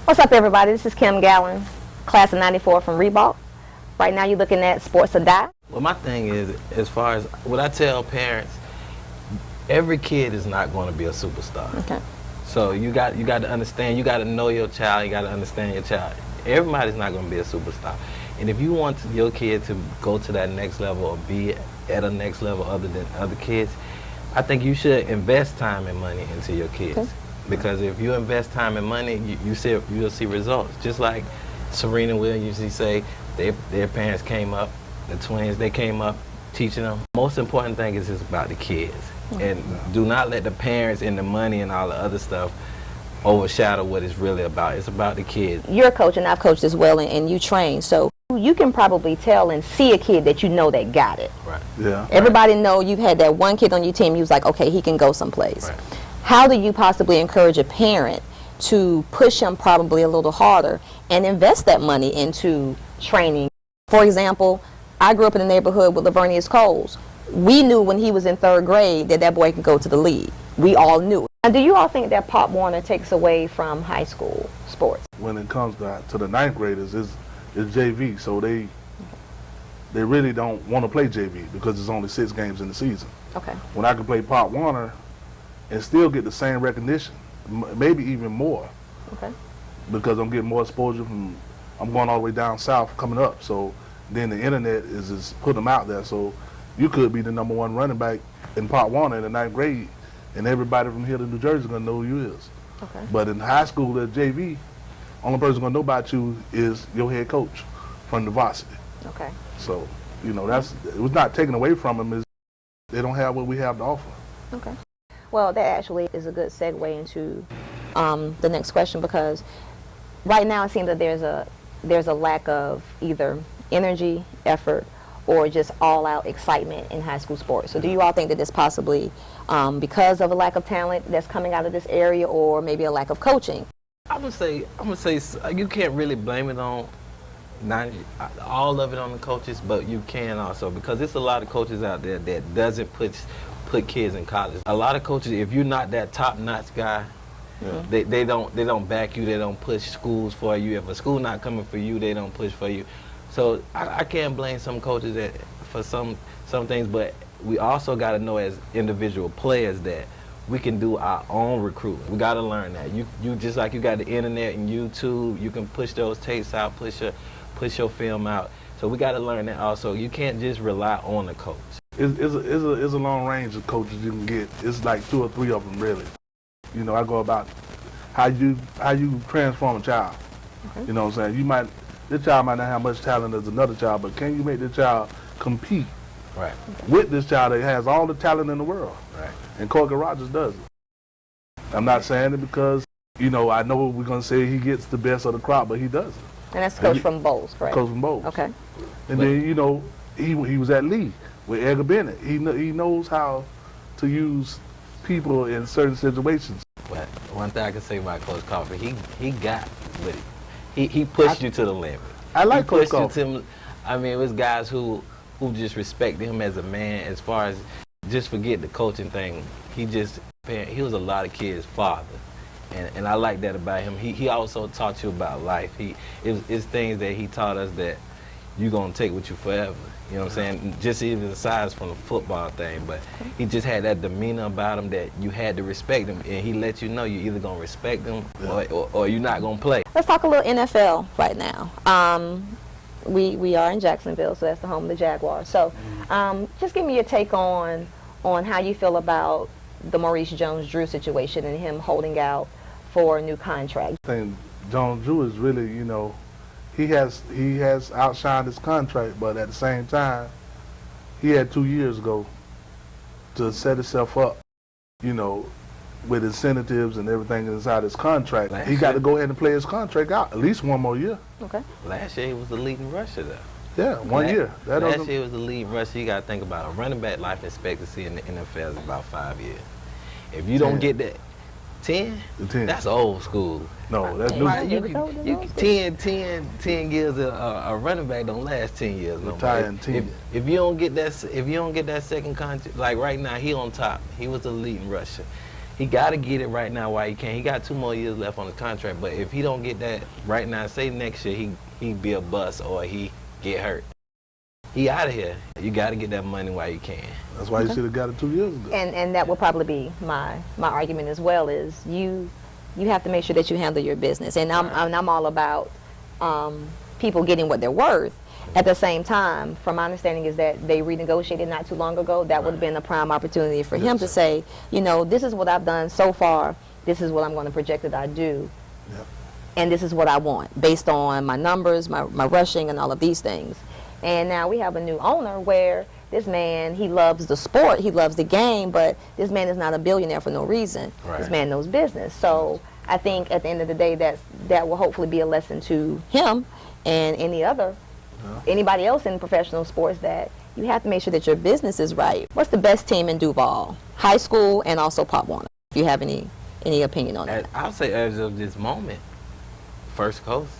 What's up, everybody? This is Kim Gallen, class of '94 from Reebok. Right now, you're looking at Sports or Die. Well, my thing is, as far as what I tell parents, every kid is not going to be a superstar. Okay. So you got to understand, you got to know your child, you got to understand your child. Everybody's not going to be a superstar. And if you want your kid to go to that next level or be at a next level other than other kids, I think you should invest time and money into your kids. Okay. Because if you invest time and money, you'll see results. Just like Serena Williams, you say their parents came up, the twins, they came up teaching them. Most important thing is it's about the kids. And do not let the parents and the money and all the other stuff overshadow what it's really about. It's about the kids. You're a coach, and I've coached as well, and you train. So you can probably tell and see a kid that you know that got it. Right. Yeah. Everybody know you've had that one kid on your team, you was like, okay, he can go someplace. Right. How do you possibly encourage a parent to push him probably a little harder and invest that money into training? For example, I grew up in the neighborhood with Lavernius Coles. We knew when he was in 3rd grade that boy could go to the league. We all knew. And do you all think that Pop Warner takes away from high school sports? When it comes to the 9th graders, it's JV, so they really don't want to play JV because there's only 6 games in the season. Okay. When I can play Pop Warner and still get the same recognition, maybe even more. Okay. Because I'm getting more exposure from, I'm going all the way down south coming up. So then the internet is just putting them out there. So you could be the #1 running back in Pop Warner in the 9th grade, and everybody from here to New Jersey is going to know who you is. Okay. But in high school at JV, only person going to know about you is your head coach from the varsity. Okay. So, you know, it was not taken away from them. They don't have what we have to offer. Okay. Well, that actually is a good segue into the next question, because right now it seems that there's a lack of either energy, effort, or just all-out excitement in high school sports. So do you all think that this possibly because of a lack of talent that's coming out of this area, or maybe a lack of coaching? I'm gonna say you can't really blame it on all of it on the coaches, but you can also, because there's a lot of coaches out there that doesn't put kids in college. A lot of coaches, if you're not that top-notch guy, they don't back you. They don't push schools for you. If a school not coming for you, they don't push for you. So I can't blame some coaches for some things, but we also got to know as individual players that we can do our own recruiting. We got to learn that. You just like you got the internet and YouTube, you can push those tapes out, push your film out. So we got to learn that also. You can't just rely on the coach. It's a long range of coaches you can get. It's like 2 or 3 of them really. You know, I go about how you transform a child. Okay. You know what I'm saying? This child might not have much talent as another child, but can you make this child compete with this child that has all the talent in the world? Right. And Corker Rogers does it. I'm not saying it because, you know, I know we're going to say he gets the best of the crop, but he doesn't. And that's Coach from Bowles, correct? Coach from Bowles. Okay. And then, you know, he was at Lee with Edgar Bennett. He knows how to use people in certain situations. But one thing I can say about Coach Coffey, he got with it. He pushed you to the limit. I like Coach Coffey. I mean, it was guys who just respected him as a man. As far as just forget the coaching thing, he was a lot of kids' father, and I like that about him. He also taught you about life. It's things that he taught us that you're gonna take with you forever. You know what I'm saying? Just even aside from the football thing, but he just had that demeanor about him that you had to respect him, and he let you know you're either gonna respect him or you're not gonna play. Let's talk a little NFL right now. We are in Jacksonville, so that's the home of the Jaguars. So just give me your take on how you feel about the Maurice Jones-Drew situation and him holding out for a new contract. I think Jones-Drew is really, you know, he has outshined his contract, but at the same time, he had 2 years ago to set himself up, you know, with incentives and everything inside his contract. He got to go ahead and play his contract out at least 1 more year. Okay. Last year he was the leading rusher though. Yeah, 1 year. Last year was the leading rusher. You got to think about a running back life expectancy in the NFL is about 5 years. If you don't get that 10, that's old school. No, that's new. Right, 10 years a running back don't last 10 years no more. If you don't get that second contract, like right now he on top. He was the leading rusher. He got to get it right now while he can. He got 2 more years left on his contract, but if he don't get that right now, say next year he be a bust or he get hurt, he out of here. You got to get that money while you can. That's why he should have got it 2 years ago. And that would probably be my argument as well, is you have to make sure that you handle your business. And I'm all about people getting what they're worth. At the same time, from my understanding is that they renegotiated not too long ago. That would have been a prime opportunity for him to say, you know, this is what I've done so far. This is what I'm going to project that I do. Yep. And this is what I want based on my numbers, my rushing, and all of these things. And now we have a new owner where this man, he loves the sport, he loves the game, but this man is not a billionaire for no reason. Right. This man knows business. So I think at the end of the day, that will hopefully be a lesson to him and anybody else in professional sports, that you have to make sure that your business is right. What's the best team in Duval? High school and also Pop Warner. If you have any opinion on that. I'll say as of this moment, First Coast,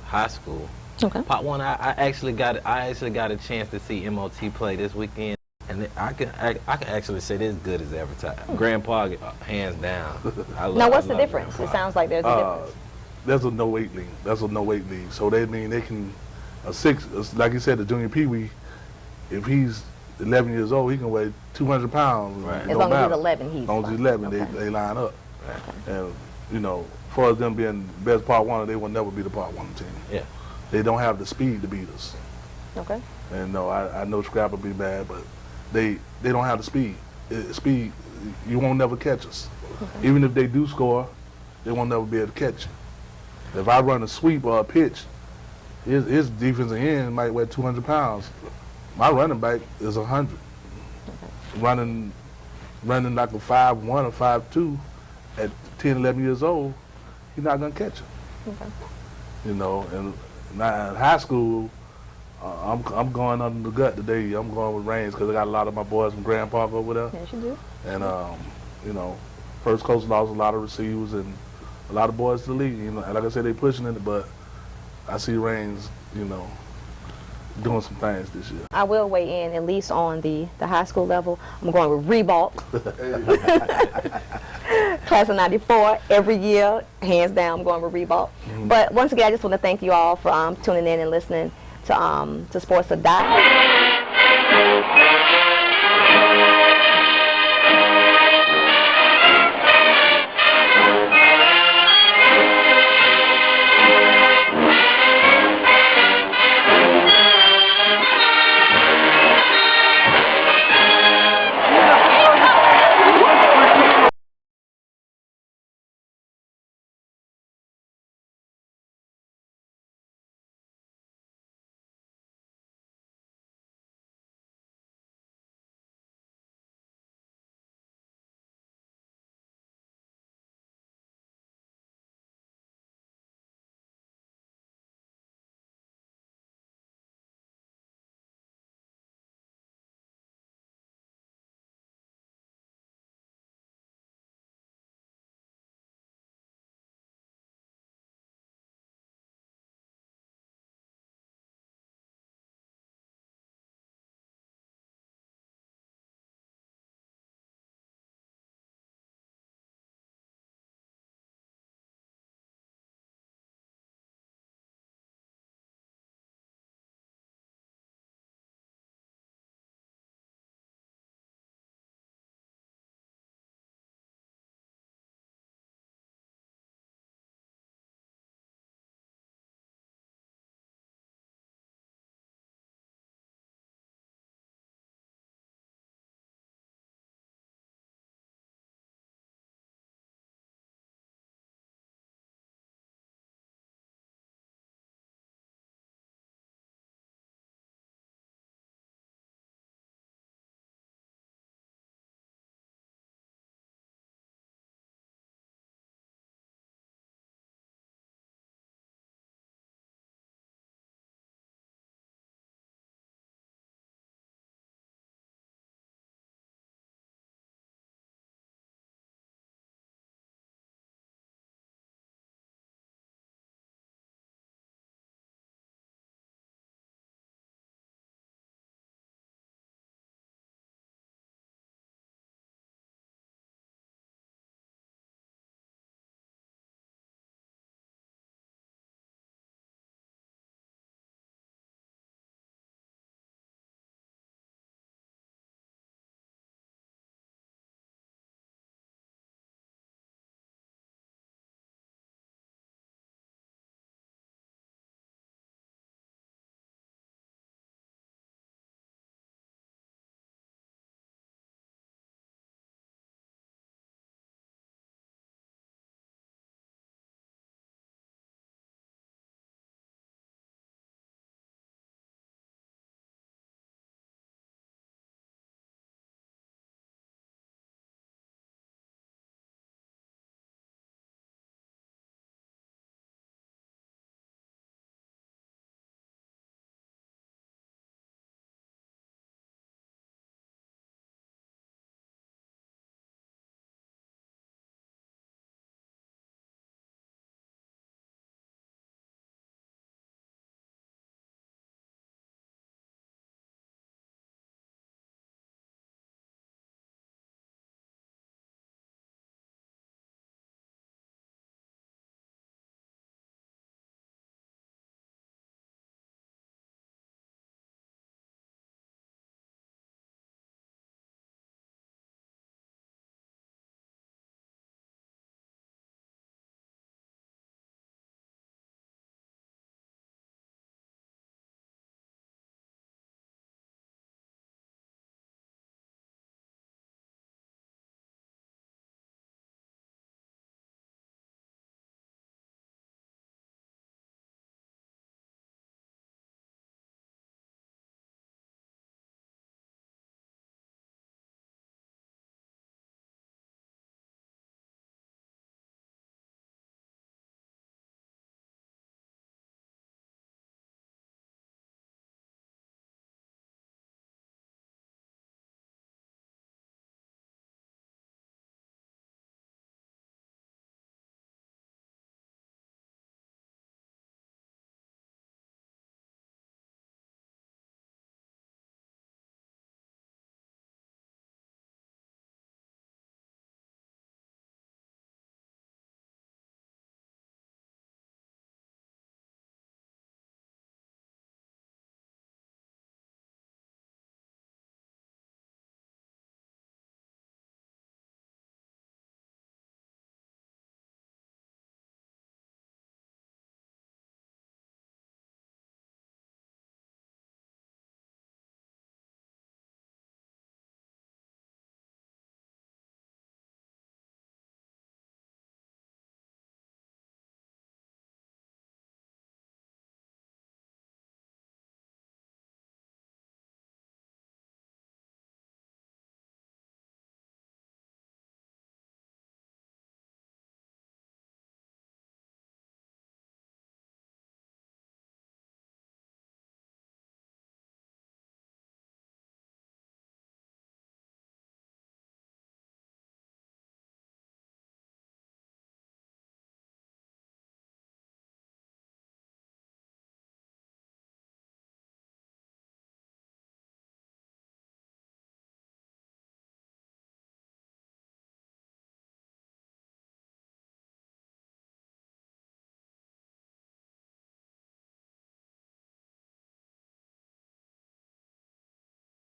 high school. Okay. Pop Warner, I actually got a chance to see MOT play this weekend, and I can actually say they're as good as advertised. Grand Park, hands down. Now, what's the difference? It sounds like there's a difference. There's a no weight league. That's a no weight league. So they mean they can like you said, the junior Pee Wee, if he's 11 years old, he can weigh 200 pounds. Right. As long as he's 11, he's as long as he's 11, okay. they line up. Right. And you know, as far as them being the best Part 1, they will never be the Part 1 team. Yeah. They don't have the speed to beat us. Okay. And no, I know Scrap will be bad, but they don't have the speed. Speed, you won't never catch us. Okay. Even if they do score, they won't never be able to catch you. If I run a sweep or a pitch, his defensive end might weigh 200 pounds. My running back is 100. Okay. Running like a 5'1" or 5'2" at 10, 11 years old, he's not going to catch him. Okay. You know, and now in high school, I'm going under the gut today. I'm going with Reigns because I got a lot of my boys from Grand Park over there. Yes, you do. And, you know, First Coast lost a lot of receivers and a lot of boys to the league. You know, and like I said, they pushing it, but I see Reigns, you know, doing some things this year. I will weigh in, at least on the high school level. I'm going with Reebok. Class of 94, every year, hands down, I'm going with Reebok. But once again, I just want to thank you all for tuning in and listening to Sports or Die.